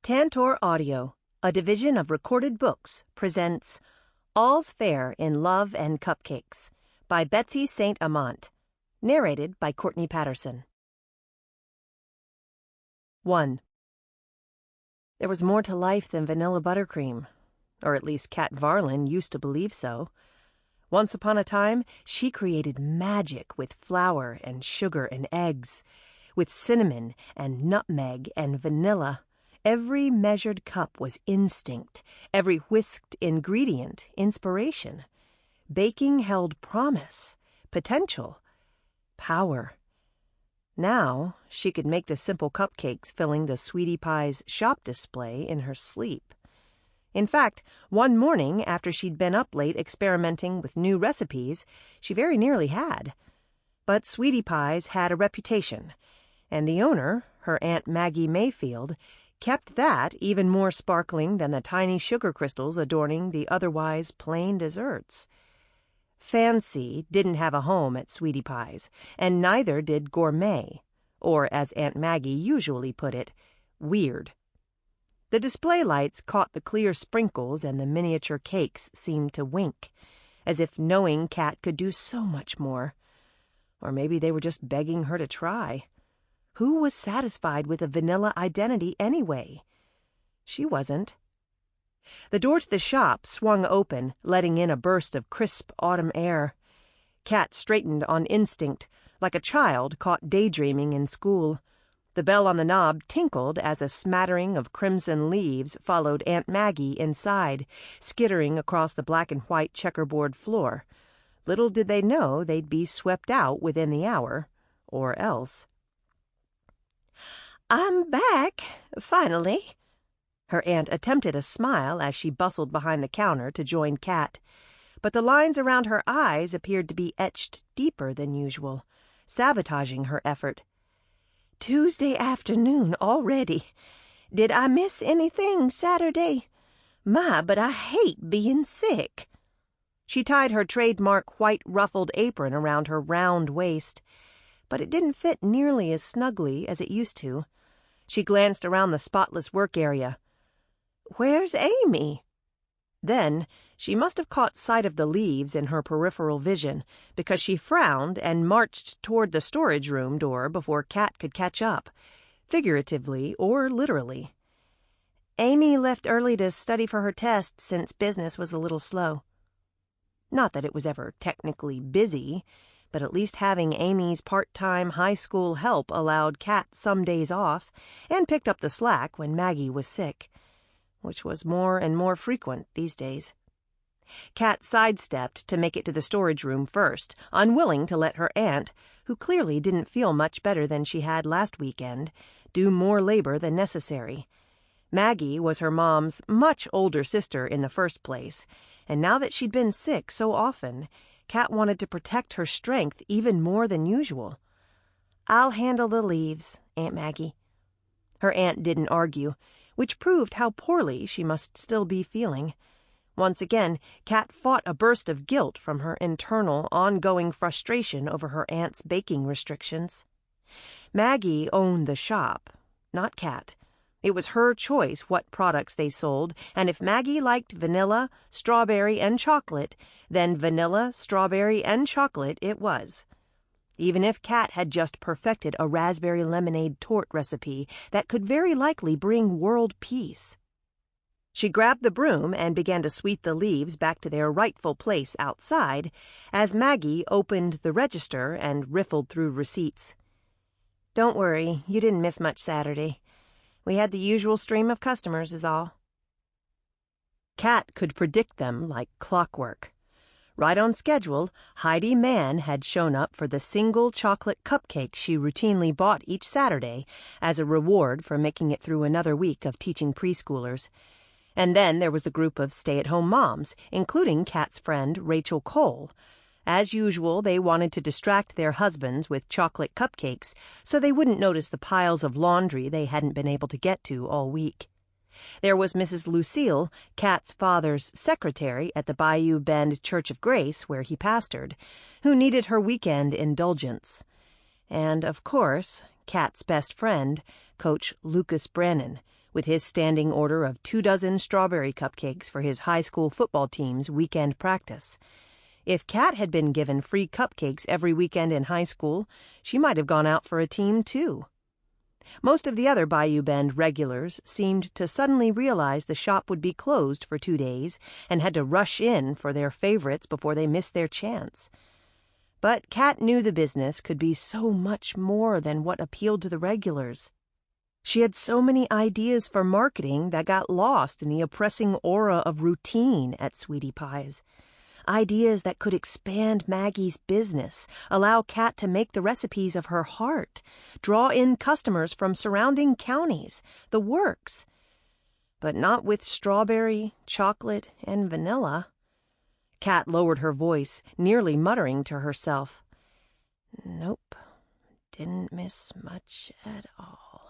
Tantor Audio, a division of Recorded Books, presents All's Fair in Love and Cupcakes by Betsy St. Amant, narrated by Courtney Patterson. 1. There was more to life than vanilla buttercream, or at least Cat Varland used to believe so. Once upon a time, she created magic with flour and sugar and eggs, with cinnamon and nutmeg and vanilla. Every measured cup was instinct, every whisked ingredient inspiration. Baking held promise, potential, power. Now she could make the simple cupcakes filling the Sweetie Pie's shop display in her sleep. In fact, one morning after she'd been up late experimenting with new recipes, she very nearly had. But Sweetie Pie's had a reputation, and the owner, her Aunt Maggie Mayfield, kept that even more sparkling than the tiny sugar crystals adorning the otherwise plain desserts. Fancy didn't have a home at Sweetie Pie's, and neither did gourmet, or as Aunt Maggie usually put it, weird. The display lights caught the clear sprinkles, and the miniature cakes seemed to wink, as if knowing Cat could do so much more. Or maybe they were just begging her to try. Who was satisfied with a vanilla identity anyway? She wasn't. The door to the shop swung open, letting in a burst of crisp autumn air. Cat straightened on instinct, like a child caught daydreaming in school. The bell on the knob tinkled as a smattering of crimson leaves followed Aunt Maggie inside, skittering across the black and white checkerboard floor. Little did they know they'd be swept out within the hour, or else. "I'm back, finally." Her aunt attempted a smile as she bustled behind the counter to join Cat, but the lines around her eyes appeared to be etched deeper than usual, sabotaging her effort. "Tuesday afternoon already. Did I miss anything Saturday? My, but I hate being sick." She tied her trademark white ruffled apron around her round waist, but it didn't fit nearly as snugly as it used to. She glanced around the spotless work area. "Where's Amy?" Then she must have caught sight of the leaves in her peripheral vision, because she frowned and marched toward the storage room door before Cat could catch up, figuratively or literally. "Amy left early to study for her test since business was a little slow." Not that it was ever technically busy, but at least having Amy's part-time high school help allowed Cat some days off and picked up the slack when Maggie was sick, which was more and more frequent these days. Cat sidestepped to make it to the storage room first, unwilling to let her aunt, who clearly didn't feel much better than she had last weekend, do more labor than necessary. Maggie was her mom's much older sister in the first place, and now that she'd been sick so often, Cat wanted to protect her strength even more than usual. "I'll handle the leaves, Aunt Maggie." Her aunt didn't argue, which proved how poorly she must still be feeling. Once again, Cat fought a burst of guilt from her internal, ongoing frustration over her aunt's baking restrictions. Maggie owned the shop, not Cat. It was her choice what products they sold, and if Maggie liked vanilla, strawberry, and chocolate, then vanilla, strawberry, and chocolate it was. Even if Cat had just perfected a raspberry lemonade tort recipe that could very likely bring world peace. She grabbed the broom and began to sweep the leaves back to their rightful place outside as Maggie opened the register and riffled through receipts. "Don't worry, you didn't miss much Saturday. We had the usual stream of customers is all." Cat could predict them like clockwork. Right on schedule, Heidi Mann had shown up for the single chocolate cupcake she routinely bought each Saturday as a reward for making it through another week of teaching preschoolers. And then there was the group of stay-at-home moms, including Cat's friend Rachel Cole. As usual, they wanted to distract their husbands with chocolate cupcakes so they wouldn't notice the piles of laundry they hadn't been able to get to all week. There was Mrs. Lucille, Cat's father's secretary at the Bayou Bend Church of Grace, where he pastored, who needed her weekend indulgence. And, of course, Cat's best friend, Coach Lucas Brannon, with his standing order of 24 strawberry cupcakes for his high school football team's weekend practice. If Kat had been given free cupcakes every weekend in high school, she might have gone out for a team, too. Most of the other Bayou Bend regulars seemed to suddenly realize the shop would be closed for 2 days and had to rush in for their favorites before they missed their chance. But Kat knew the business could be so much more than what appealed to the regulars. She had so many ideas for marketing that got lost in the oppressing aura of routine at Sweetie Pie's. Ideas that could expand Maggie's business, allow Kat to make the recipes of her heart, draw in customers from surrounding counties, the works. But not with strawberry, chocolate, and vanilla. Kat lowered her voice, nearly muttering to herself. Nope, didn't miss much at all.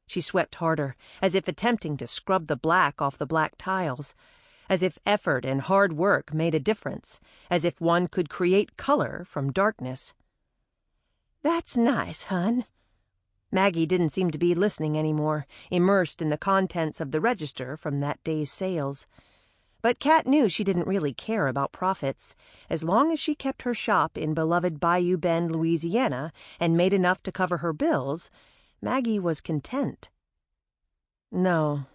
She swept harder, as if attempting to scrub the black off the black tiles. As if effort and hard work made a difference, as if one could create color from darkness. That's nice, hun. Maggie didn't seem to be listening anymore, immersed in the contents of the register from that day's sales. But Kat knew she didn't really care about profits. As long as she kept her shop in beloved Bayou Bend, Louisiana, and made enough to cover her bills, Maggie was content. No.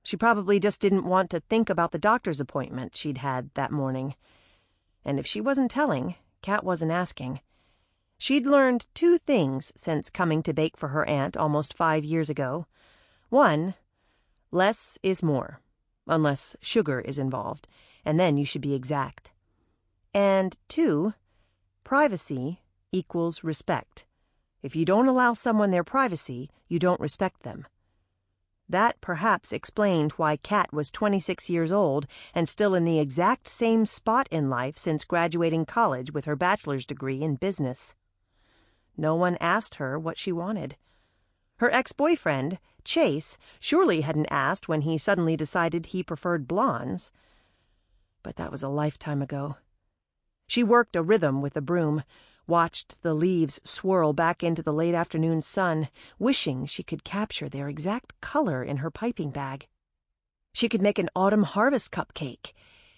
She probably just didn't want to think about the doctor's appointment she'd had that morning. And if she wasn't telling, Kat wasn't asking. She'd learned 2 things since coming to bake for her aunt almost 5 years ago. 1, less is more, unless sugar is involved, and then you should be exact. And 2, privacy equals respect. If you don't allow someone their privacy, you don't respect them. That perhaps explained why Kat was 26 years old and still in the exact same spot in life since graduating college with her bachelor's degree in business. No one asked her what she wanted. Her ex-boyfriend, Chase, surely hadn't asked when he suddenly decided he preferred blondes. But that was a lifetime ago. She worked a rhythm with a broom, watched the leaves swirl back into the late afternoon sun, wishing she could capture their exact color in her piping bag. She could make an autumn harvest cupcake,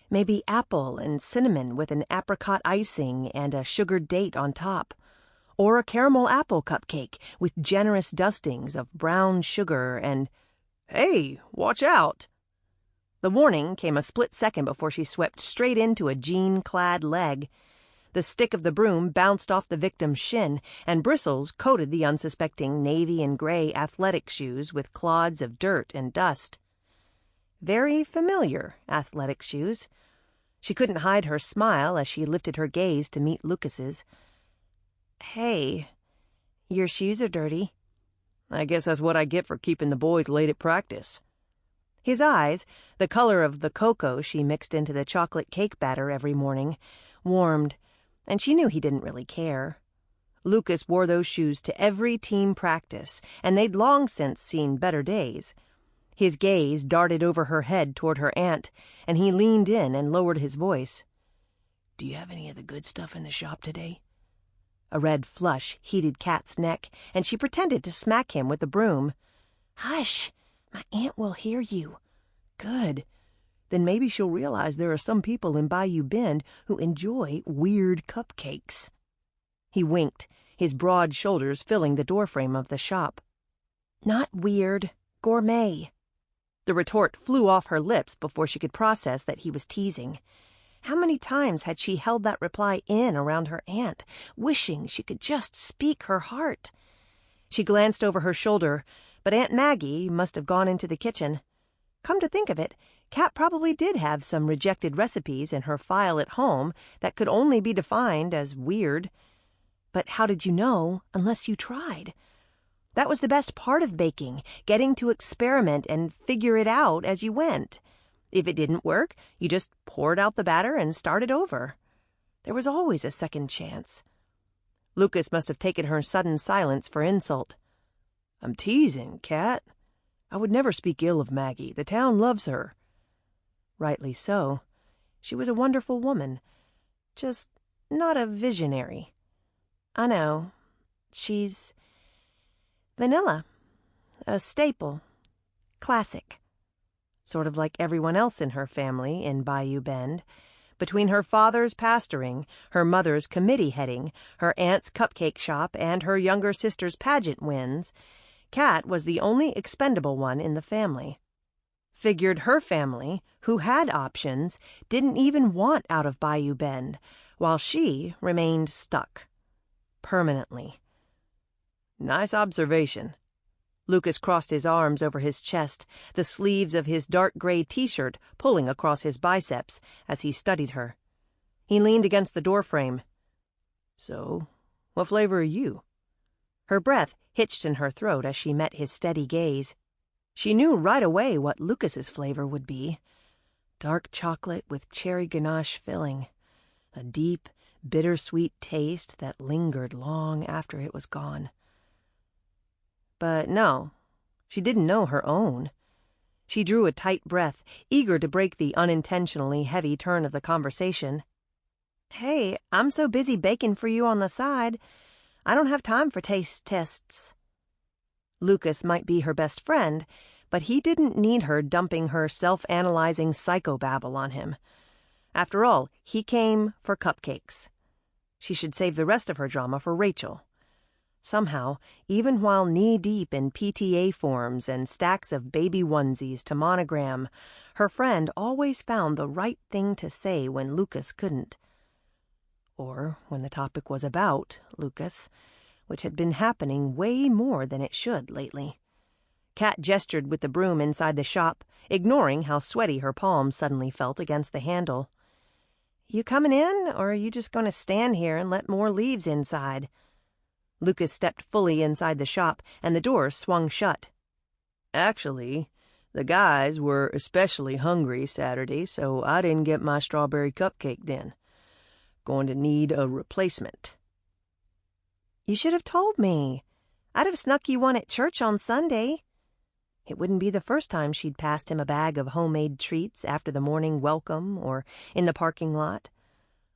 maybe apple and cinnamon with an apricot icing and a sugared date on top, or a caramel apple cupcake with generous dustings of brown sugar and, "Hey, watch out!" The warning came a split second before she swept straight into a jean-clad leg. The stick of the broom bounced off the victim's shin, and bristles coated the unsuspecting navy and gray athletic shoes with clods of dirt and dust. Very familiar athletic shoes. She couldn't hide her smile as she lifted her gaze to meet Lucas's. "Hey, your shoes are dirty." "I guess that's what I get for keeping the boys late at practice." His eyes, the color of the cocoa she mixed into the chocolate cake batter every morning, warmed, and she knew he didn't really care. Lucas wore those shoes to every team practice, and they'd long since seen better days. His gaze darted over her head toward her aunt, and he leaned in and lowered his voice. "Do you have any of the good stuff in the shop today?" A red flush heated Kat's neck, and she pretended to smack him with the broom. "Hush! My aunt will hear you." "Good. Then maybe she'll realize there are some people in Bayou Bend who enjoy weird cupcakes." He winked, his broad shoulders filling the doorframe of the shop. "Not weird, gourmet." The retort flew off her lips before she could process that he was teasing. How many times had she held that reply in around her aunt, wishing she could just speak her heart? She glanced over her shoulder, but Aunt Maggie must have gone into the kitchen. Come to think of it, Kat probably did have some rejected recipes in her file at home that could only be defined as weird. But how did you know unless you tried? That was the best part of baking, getting to experiment and figure it out as you went. If it didn't work, you just poured out the batter and started over. There was always a second chance. Lucas must have taken her sudden silence for insult. "I'm teasing, Kat. I would never speak ill of Maggie. The town loves her." Rightly so. She was a wonderful woman. Just not a visionary. "I know. She's vanilla. A staple. Classic. Sort of like everyone else in her family in Bayou Bend. Between her father's pastoring, her mother's committee heading, her aunt's cupcake shop, and her younger sister's pageant wins, Kat was the only expendable one in the family. Figured her family, who had options, didn't even want out of Bayou Bend, while she remained stuck. Permanently. Nice observation. Lucas crossed his arms over his chest, the sleeves of his dark gray t-shirt pulling across his biceps as he studied her. He leaned against the doorframe. So, what flavor are you? Her breath hitched in her throat as she met his steady gaze. She knew right away what Lucas's flavor would be. Dark chocolate with cherry ganache filling. A deep, bittersweet taste that lingered long after it was gone. But no, she didn't know her own. She drew a tight breath, eager to break the unintentionally heavy turn of the conversation. Hey, I'm so busy baking for you on the side. I don't have time for taste tests. Lucas might be her best friend, but he didn't need her dumping her self-analyzing psychobabble on him. After all, he came for cupcakes. She should save the rest of her drama for Rachel. Somehow, even while knee-deep in PTA forms and stacks of baby onesies to monogram, her friend always found the right thing to say when Lucas couldn't. Or when the topic was about Lucas, which had been happening way more than it should lately. Kat gestured with the broom inside the shop, ignoring how sweaty her palms suddenly felt against the handle. You coming in, or are you just going to stand here and let more leaves inside? Lucas stepped fully inside the shop, and the door swung shut. Actually, the guys were especially hungry Saturday, so I didn't get my strawberry cupcake in. Going to need a replacement. You should have told me. I'd have snuck you one at church on Sunday. It wouldn't be the first time she'd passed him a bag of homemade treats after the morning welcome or in the parking lot.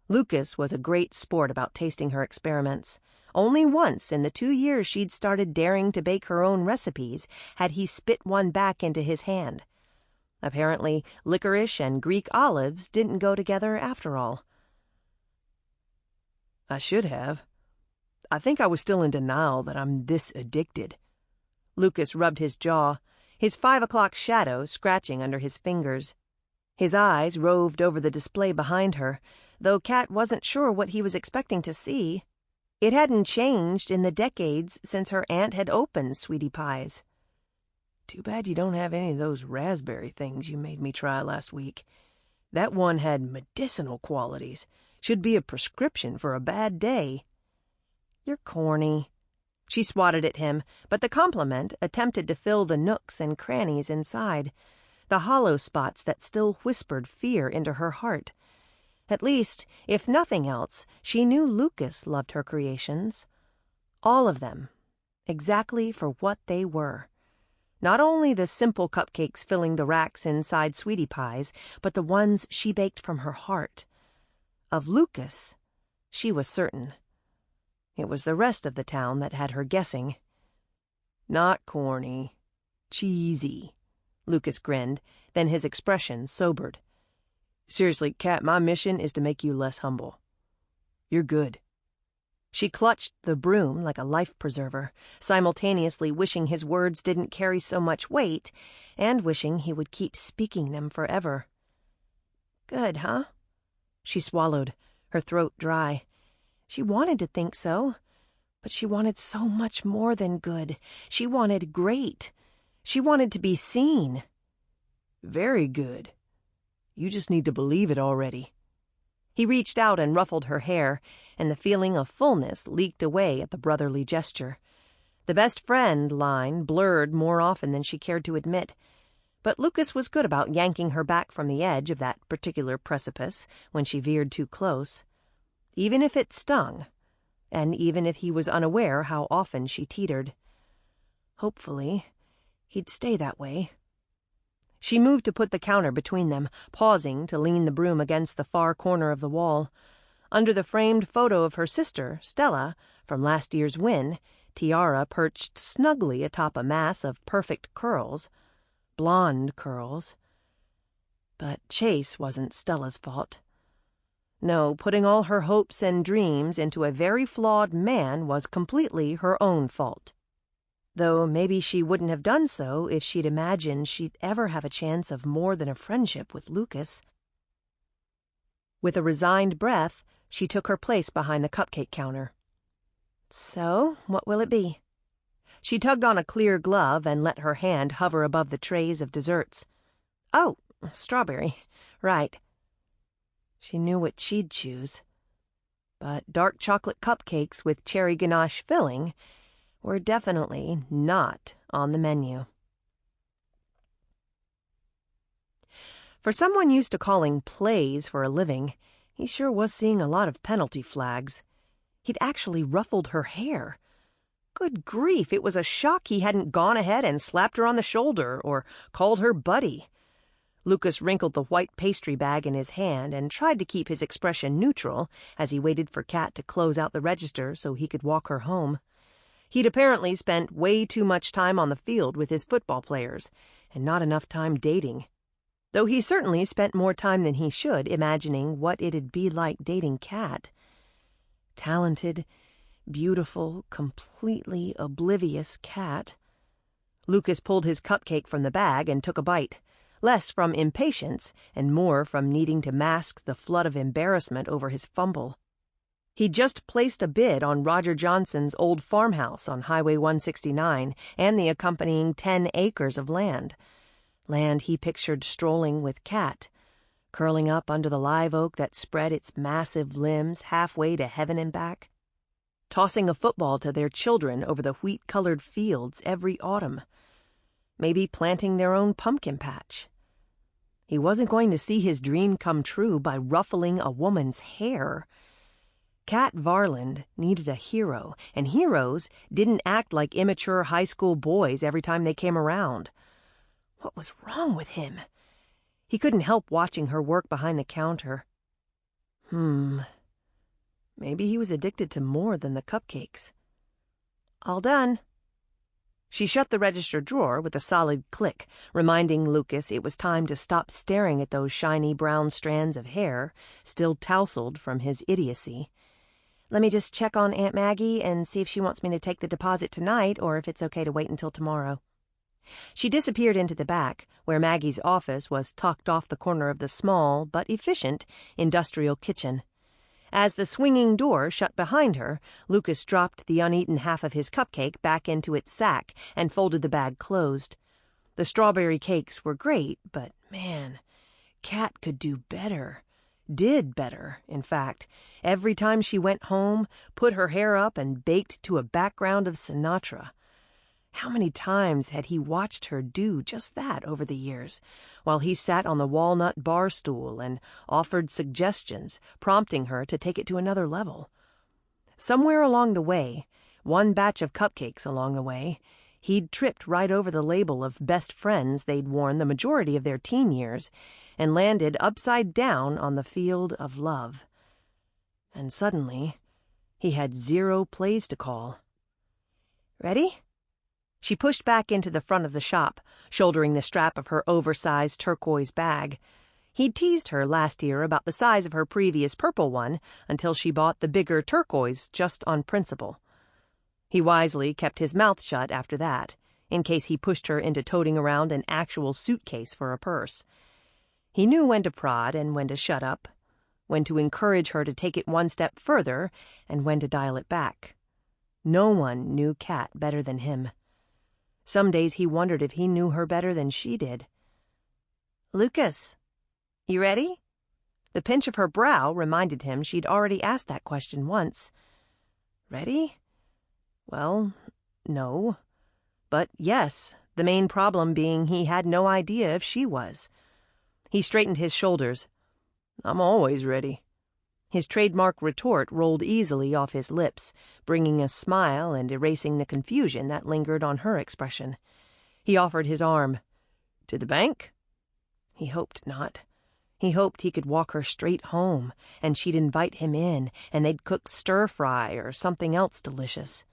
Lucas was a great sport about tasting her experiments. Only once in the 2 years she'd started daring to bake her own recipes had he spit one back into his hand. Apparently, licorice and Greek olives didn't go together after all. I should have. I think I was still in denial that I'm this addicted. Lucas rubbed his jaw, his 5 o'clock shadow scratching under his fingers. His eyes roved over the display behind her, though Kat wasn't sure what he was expecting to see. It hadn't changed in the decades since her aunt had opened Sweetie Pies. Too bad you don't have any of those raspberry things you made me try last week. That one had medicinal qualities. Should be a prescription for a bad day. You're corny. She swatted at him, but the compliment attempted to fill the nooks and crannies inside, the hollow spots that still whispered fear into her heart. At least, if nothing else, she knew Lucas loved her creations. All of them, exactly for what they were. Not only the simple cupcakes filling the racks inside Sweetie Pies, but the ones she baked from her heart. Of Lucas, she was certain. It was the rest of the town that had her guessing. Not corny. Cheesy. Lucas grinned, then his expression sobered. Seriously, Kat, my mission is to make you less humble. You're good. She clutched the broom like a life preserver, simultaneously wishing his words didn't carry so much weight, and wishing he would keep speaking them forever. Good, huh? She swallowed, her throat dry. She wanted to think so, but she wanted so much more than good. She wanted great. She wanted to be seen. Very good. You just need to believe it already. He reached out and ruffled her hair, and the feeling of fullness leaked away at the brotherly gesture. The best friend line blurred more often than she cared to admit, but Lucas was good about yanking her back from the edge of that particular precipice when she veered too close. Even if it stung, and even if he was unaware how often she teetered. Hopefully, he'd stay that way. She moved to put the counter between them, pausing to lean the broom against the far corner of the wall. Under the framed photo of her sister, Stella, from last year's win, tiara perched snugly atop a mass of perfect curls. blonde curls. But Chase wasn't Stella's fault. No, putting all her hopes and dreams into a very flawed man was completely her own fault. Though maybe she wouldn't have done so if she'd imagined she'd ever have a chance of more than a friendship with Lucas. With a resigned breath, she took her place behind the cupcake counter. So, what will it be? She tugged on a clear glove and let her hand hover above the trays of desserts. Oh, strawberry. Right. She knew what she'd choose. But dark chocolate cupcakes with cherry ganache filling were definitely not on the menu. For someone used to calling plays for a living, he sure was seeing a lot of penalty flags. He'd actually ruffled her hair. Good grief, it was a shock he hadn't gone ahead and slapped her on the shoulder or called her buddy. Lucas wrinkled the white pastry bag in his hand and tried to keep his expression neutral as he waited for Kat to close out the register so he could walk her home. He'd apparently spent way too much time on the field with his football players, and not enough time dating. Though he certainly spent more time than he should imagining what it'd be like dating Kat. Talented, beautiful, completely oblivious Kat. Lucas pulled his cupcake from the bag and took a bite, less from impatience and more from needing to mask the flood of embarrassment over his fumble. He'd just placed a bid on Roger Johnson's old farmhouse on Highway 169 and the accompanying 10 acres of land. Land he pictured strolling with Kat, curling up under the live oak that spread its massive limbs halfway to heaven and back, tossing a football to their children over the wheat-colored fields every autumn, maybe planting their own pumpkin patch. He wasn't going to see his dream come true by ruffling a woman's hair. Kat Varland needed a hero, and heroes didn't act like immature high school boys every time they came around. What was wrong with him? He couldn't help watching her work behind the counter. Maybe he was addicted to more than the cupcakes. All done. She shut the register drawer with a solid click, reminding Lucas it was time to stop staring at those shiny brown strands of hair, still tousled from his idiocy. Let me just check on Aunt Maggie and see if she wants me to take the deposit tonight or if it's okay to wait until tomorrow. She disappeared into the back, where Maggie's office was tucked off the corner of the small but efficient industrial kitchen. As the swinging door shut behind her, Lucas dropped the uneaten half of his cupcake back into its sack and folded the bag closed. The strawberry cakes were great, but man, Kat could do better. Did better, in fact. Every time she went home, put her hair up and baked to a background of Sinatra. How many times had he watched her do just that over the years, while he sat on the walnut bar stool and offered suggestions, prompting her to take it to another level? Somewhere along the way, one batch of cupcakes along the way, he'd tripped right over the label of best friends they'd worn the majority of their teen years and landed upside down on the field of love. And suddenly, he had 0 plays to call. Ready? She pushed back into the front of the shop, shouldering the strap of her oversized turquoise bag. He'd teased her last year about the size of her previous purple one until she bought the bigger turquoise just on principle. He wisely kept his mouth shut after that, in case he pushed her into toting around an actual suitcase for a purse. He knew when to prod and when to shut up, when to encourage her to take it one step further and when to dial it back. No one knew Kat better than him. Some days he wondered if he knew her better than she did. Lucas, you ready? The pinch of her brow reminded him she'd already asked that question once. Ready? Well, no. But yes, the main problem being he had no idea if she was. He straightened his shoulders. I'm always ready. His trademark retort rolled easily off his lips, bringing a smile and erasing the confusion that lingered on her expression. He offered his arm. To the bank? He hoped not. He hoped he could walk her straight home, and she'd invite him in, and they'd cook stir-fry or something else delicious.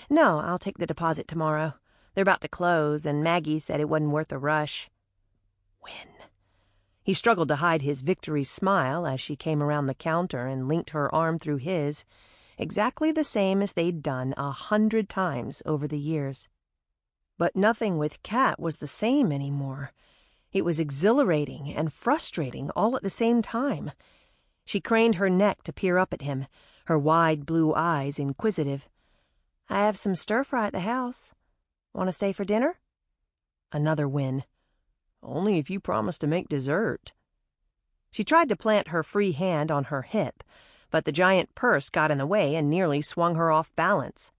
No, I'll take the deposit tomorrow. They're about to close, and Maggie said it wasn't worth a rush. When? He struggled to hide his victory smile as she came around the counter and linked her arm through his, exactly the same as they'd done 100 times over the years. But nothing with Cat was the same anymore. It was exhilarating and frustrating all at the same time. She craned her neck to peer up at him, her wide blue eyes inquisitive. "I have some stir-fry at the house. Want to stay for dinner?" Another win. "Only if you promise to make dessert." She tried to plant her free hand on her hip, but the giant purse got in the way and nearly swung her off balance.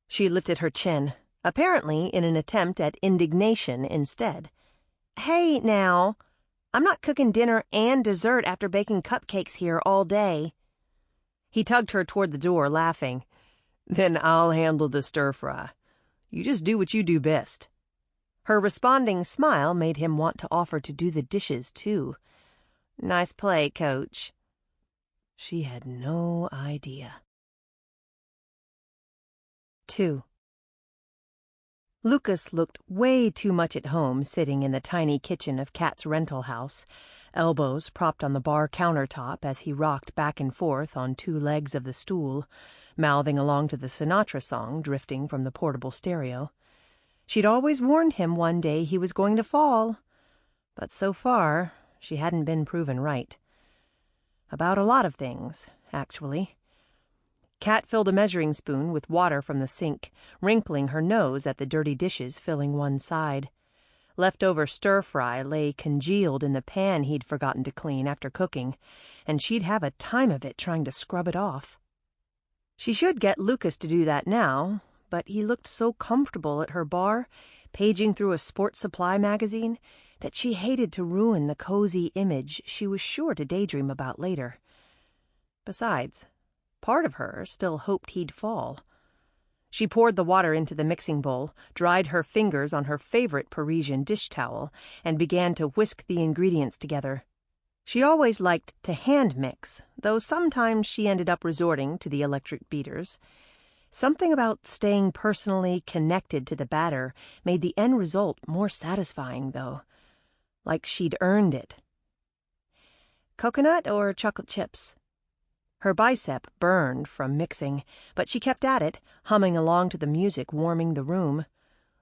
She lifted her chin, apparently in an attempt at indignation instead. "Hey, now, I'm not cooking dinner and dessert after baking cupcakes here all day." He tugged her toward the door, laughing. "Then I'll handle the stir-fry. You just do what you do best." Her responding smile made him want to offer to do the dishes, too. "Nice play, Coach." She had no idea. 2. Lucas looked way too much at home sitting in the tiny kitchen of Cat's rental house, elbows propped on the bar countertop as he rocked back and forth on 2 legs of the stool, mouthing along to the Sinatra song drifting from the portable stereo. She'd always warned him one day he was going to fall, but so far she hadn't been proven right. About a lot of things, actually. Cat filled a measuring spoon with water from the sink, wrinkling her nose at the dirty dishes filling one side. Leftover stir-fry lay congealed in the pan he'd forgotten to clean after cooking, and she'd have a time of it trying to scrub it off. She should get Lucas to do that now, but he looked so comfortable at her bar, paging through a sports supply magazine, that she hated to ruin the cozy image she was sure to daydream about later. Besides, part of her still hoped he'd fall. She poured the water into the mixing bowl, dried her fingers on her favorite Parisian dish towel, and began to whisk the ingredients together. She always liked to hand mix, though sometimes she ended up resorting to the electric beaters. Something about staying personally connected to the batter made the end result more satisfying, though. Like she'd earned it. "Coconut or chocolate chips?" Her bicep burned from mixing, but she kept at it, humming along to the music warming the room.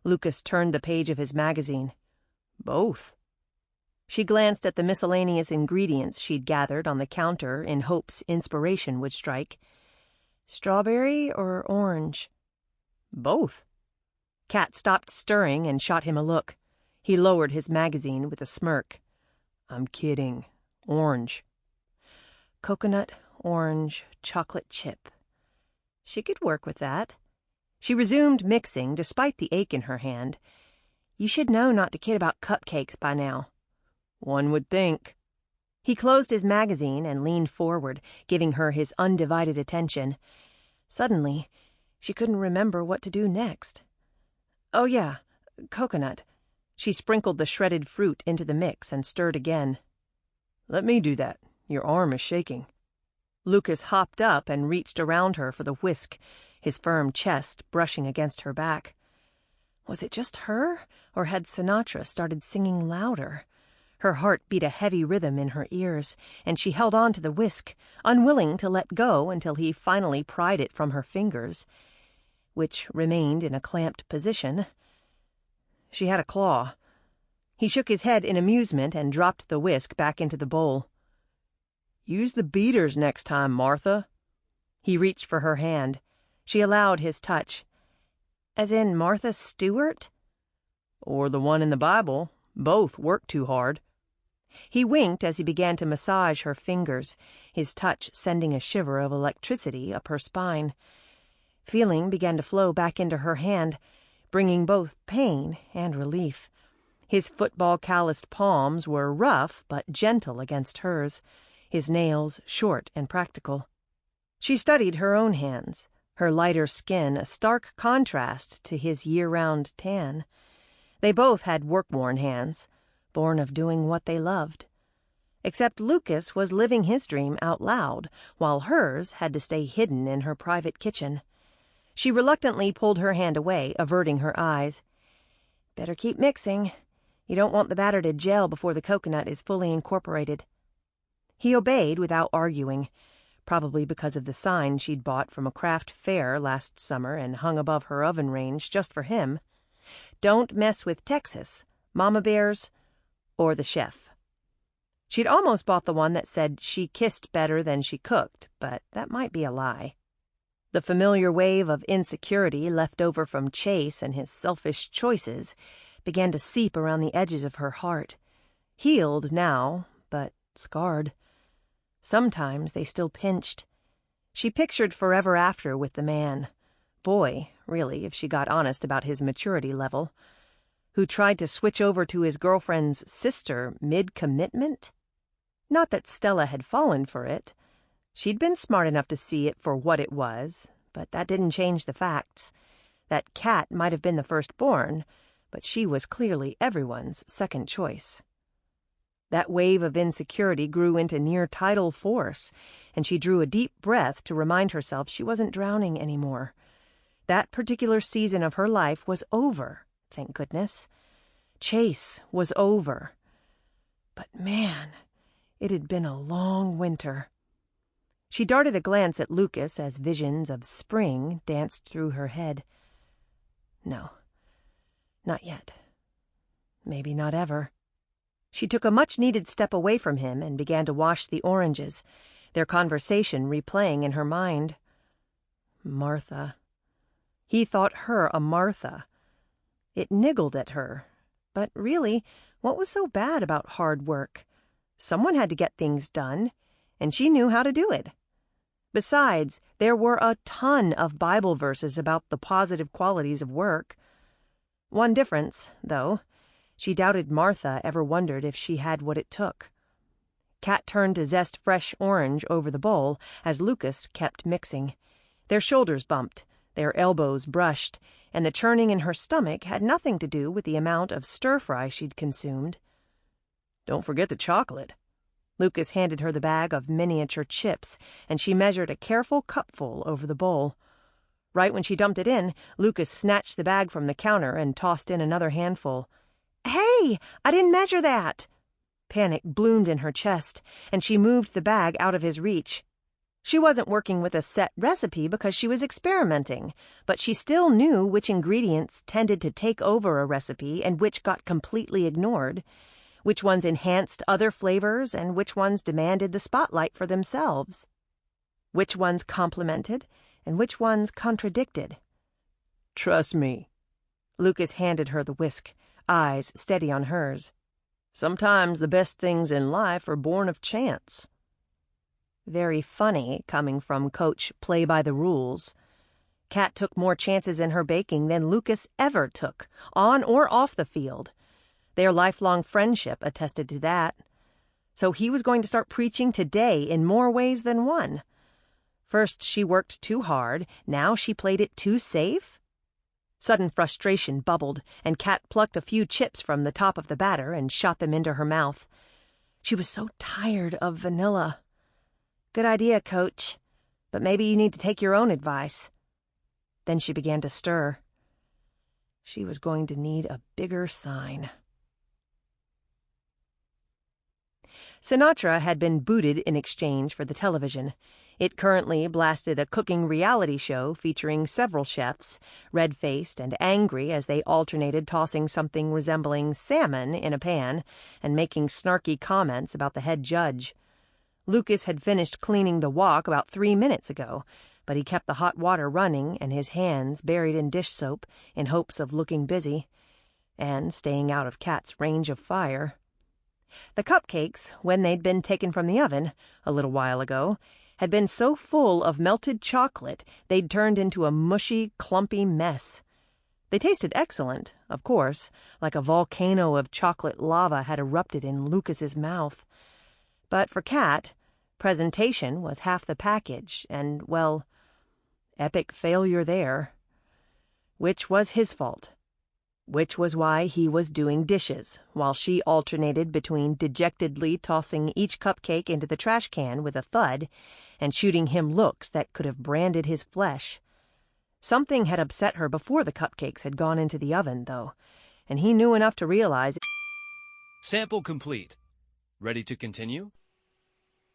Lucas turned the page of his magazine. "Both." She glanced at the miscellaneous ingredients she'd gathered on the counter in hopes inspiration would strike. "Strawberry or orange?" "Both." Cat stopped stirring and shot him a look. He lowered his magazine with a smirk. "I'm kidding. Orange." Coconut, orange, chocolate chip. She could work with that. She resumed mixing, despite the ache in her hand. "You should know not to kid about cupcakes by now." "One would think." He closed his magazine and leaned forward, giving her his undivided attention. Suddenly, she couldn't remember what to do next. "Oh yeah, coconut." She sprinkled the shredded fruit into the mix and stirred again. "Let me do that. Your arm is shaking." Lucas hopped up and reached around her for the whisk, his firm chest brushing against her back. Was it just her, or had Sinatra started singing louder? Her heart beat a heavy rhythm in her ears, and she held on to the whisk, unwilling to let go until he finally pried it from her fingers, which remained in a clamped position. She had a claw. He shook his head in amusement and dropped the whisk back into the bowl. "Use the beaters next time, Martha." He reached for her hand. She allowed his touch. "As in Martha Stewart?" "Or the one in the Bible. Both work too hard." He winked as he began to massage her fingers, his touch sending a shiver of electricity up her spine. Feeling began to flow back into her hand, bringing both pain and relief. His football-calloused palms were rough but gentle against hers, his nails short and practical. She studied her own hands, her lighter skin a stark contrast to his year-round tan. They both had work-worn hands, born of doing what they loved. Except Lucas was living his dream out loud, while hers had to stay hidden in her private kitchen. She reluctantly pulled her hand away, averting her eyes. Better keep mixing. You don't want the batter to gel before the coconut is fully incorporated. He obeyed without arguing, probably because of the sign she'd bought from a craft fair last summer and hung above her oven range just for him. Don't mess with Texas, Mama Bears, or the chef. She'd almost bought the one that said she kissed better than she cooked, but that might be a lie. The familiar wave of insecurity left over from Chase and his selfish choices began to seep around the edges of her heart. Healed now, but scarred. Sometimes they still pinched. She pictured forever after with the man. Boy, really, if she got honest about his maturity level. Who tried to switch over to his girlfriend's sister mid-commitment? Not that Stella had fallen for it. She'd been smart enough to see it for what it was, but that didn't change the facts. That cat might have been the firstborn, but she was clearly everyone's second choice. That wave of insecurity grew into near tidal force, and she drew a deep breath to remind herself she wasn't drowning anymore. That particular season of her life was over, thank goodness. Chase was over. But man, it had been a long winter. She darted a glance at Lucas as visions of spring danced through her head. No, not yet. Maybe not ever. She took a much-needed step away from him and began to wash the oranges, their conversation replaying in her mind. Martha. He thought her a Martha. It niggled at her. But really, what was so bad about hard work? Someone had to get things done, and she knew how to do it. Besides, there were a ton of Bible verses about the positive qualities of work. One difference, though. She doubted Martha ever wondered if she had what it took. Kat turned to zest fresh orange over the bowl as Lucas kept mixing. Their shoulders bumped, their elbows brushed, and the churning in her stomach had nothing to do with the amount of stir-fry she'd consumed. "Don't forget the chocolate." Lucas handed her the bag of miniature chips, and she measured a careful cupful over the bowl. Right when she dumped it in, Lucas snatched the bag from the counter and tossed in another handful. "Hey, I didn't measure that!" Panic bloomed in her chest, and she moved the bag out of his reach. She wasn't working with a set recipe because she was experimenting, but she still knew which ingredients tended to take over a recipe and which got completely ignored, which ones enhanced other flavors and which ones demanded the spotlight for themselves, which ones complemented and which ones contradicted. "Trust me." Lucas handed her the whisk, eyes steady on hers. "Sometimes the best things in life are born of chance." Very funny, coming from Coach Play-by-the-Rules. Kat took more chances in her baking than Lucas ever took, on or off the field. Their lifelong friendship attested to that. So he was going to start preaching today in more ways than one. First she worked too hard, now she played it too safe? Sudden frustration bubbled, and Kat plucked a few chips from the top of the batter and shot them into her mouth. She was so tired of vanilla. "Good idea, Coach. But maybe you need to take your own advice." Then she began to stir. She was going to need a bigger sign. Sinatra had been booted in exchange for the television. It currently blasted a cooking reality show featuring several chefs, red-faced and angry as they alternated tossing something resembling salmon in a pan and making snarky comments about the head judge. Lucas had finished cleaning the wok about 3 minutes ago, but he kept the hot water running and his hands buried in dish soap in hopes of looking busy and staying out of Kat's range of fire. The cupcakes, when they'd been taken from the oven a little while ago, had been so full of melted chocolate they'd turned into a mushy, clumpy mess. They tasted excellent, of course, like a volcano of chocolate lava had erupted in Lucas's mouth. But for Kat, presentation was half the package, and, well, epic failure there. Which was his fault. Which was why he was doing dishes, while she alternated between dejectedly tossing each cupcake into the trash can with a thud and shooting him looks that could have branded his flesh. Something had upset her before the cupcakes had gone into the oven, though, and he knew enough to realize. Sample complete. Ready to continue?